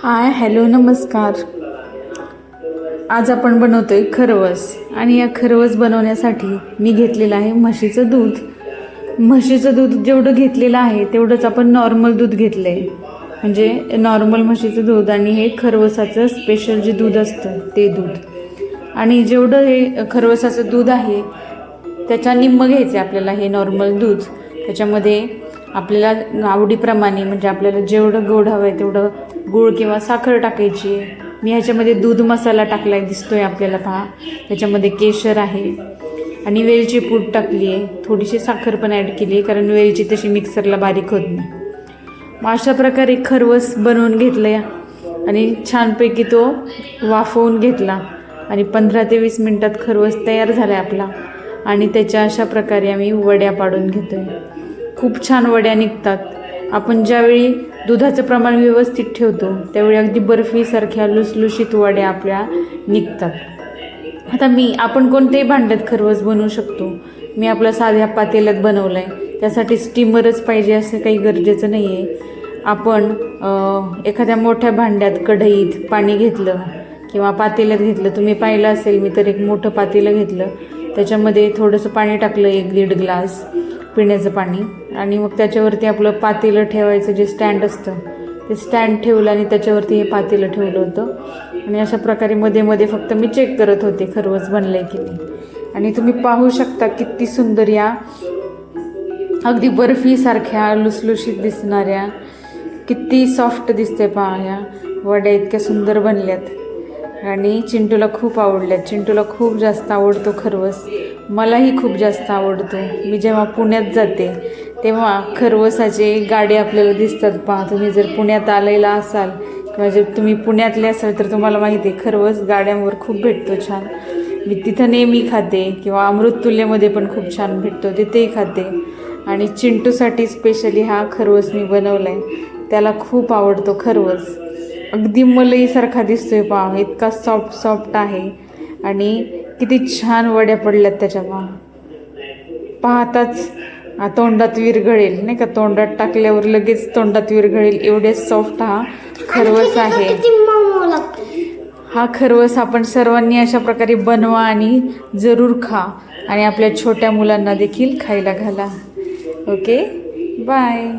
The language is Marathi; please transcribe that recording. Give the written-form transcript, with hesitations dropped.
हाय हॅलो नमस्कार. आज आपण बनवतोय खरवस आणि या खरवस बनवण्यासाठी मी घेतलेलं आहे म्हशीचं दूध. म्हशीचं दूध जेवढं घेतलेलं आहे तेवढंच आपण नॉर्मल दूध घेतलं आहे, म्हणजे नॉर्मल म्हशीचं दूध आणि हे खरवसाचं स्पेशल जे दूध असतं ते दूध. आणि जेवढं हे खरवसाचं दूध आहे त्याच्या निम्मं घ्यायचं आहे आपल्याला हे नॉर्मल दूध. त्याच्यामध्ये आपल्याला आवडीप्रमाणे म्हणजे आपल्याला जेवढं गोड हवं आहे तेवढं गूळ किंवा साखर टाकायची. मी ह्याच्यामध्ये दूध मसाला टाकला दिसतोय आपल्याला, पहा. त्याच्यामध्ये केशर आहे आणि वेलची पूड टाकली आहे, थोडीशी साखर पण ॲड केली आहे कारण वेलची तशी मिक्सरला बारीक होत नाही. मग अशा प्रकारे खरवस बनवून घेतलं आहे आणि छानपैकी तो वाफवून घेतला आणि 15 ते 20 मिनटात खरवस तयार झाला आहे आपला. आणि त्याच्या अशा प्रकारे आम्ही वड्या पाडून घेतो आहे. खूप छान वड्या निघतात. आपण ज्यावेळी दुधाचं प्रमाण व्यवस्थित ठेवतो त्यावेळी अगदी बर्फीसारख्या लुसलुशीत वड्या आपल्या निघतात. आता आपण कोणत्याही भांड्यात खरवस बनवू शकतो. मी आपला साध्या पातेल्यात बनवलं आहे, त्यासाठी स्टीमरच पाहिजे असं काही गरजेचं नाही आहे. आपण एखाद्या मोठ्या भांड्यात कढईत पाणी घेतलं किंवा पातेल्यात घेतलं, तुम्ही पाहिलं असेल मी तर एक मोठं पातेलं घेतलं, त्याच्यामध्ये थोडंसं पाणी टाकलं, 1-1.5 ग्लास पिण्याचं पाणी, आणि मग त्याच्यावरती आपलं पातेलं ठेवायचं जे स्टँड असतं ते स्टँड ठेवलं आणि त्याच्यावरती हे पातेलं ठेवलं होतं. आणि अशा प्रकारे मध्ये मध्ये फक्त मी चेक करत होते खरवस बनलं की नाही. आणि तुम्ही पाहू शकता किती सुंदर या अगदी बर्फीसारख्या लुसलुशीत दिसणाऱ्या, किती सॉफ्ट दिसते पहा, ह्या वड्या इतक्या सुंदर बनल्यात आणि चिंटूला खूप आवडल्यात. चिंटूला खूप जास्त आवडतो खरवस, मलाही खूप जास्त आवडतो. मी जेव्हा पुण्यात जाते तेव्हा खरवसाचे गाडे आपल्याला दिसतात पहा. तुम्ही जर पुण्यात आलेला असाल किंवा जर तुम्ही पुण्यातले असाल तर तुम्हाला माहिती आहे खरवस गाड्यांवर खूप भेटतो छान. मी तिथं नेहमी खाते किंवा अमृततुल्यमध्ये पण खूप छान भेटतो, तिथेही खाते. आणि चिंटूसाठी स्पेशली हा खरवस मी बनवला आहे, त्याला खूप आवडतो खरवस. अगदी मलईसारखा दिसतोय पहा, इतका सॉफ्ट आहे आणि किती छान वड्या पडल्यात त्याच्या पहा. पाहताच तोंडात विरघळेल नाही का, तोंडात टाकल्यावर लगेच तोंडात विरघळेल एवढे सॉफ्ट हा खरवस आहे. हा खरवस आपण सर्वांनी अशा प्रकारे बनवा आणि जरूर खा आणि आपल्या छोट्या मुलांना देखील खायला घाला. Okay, bye.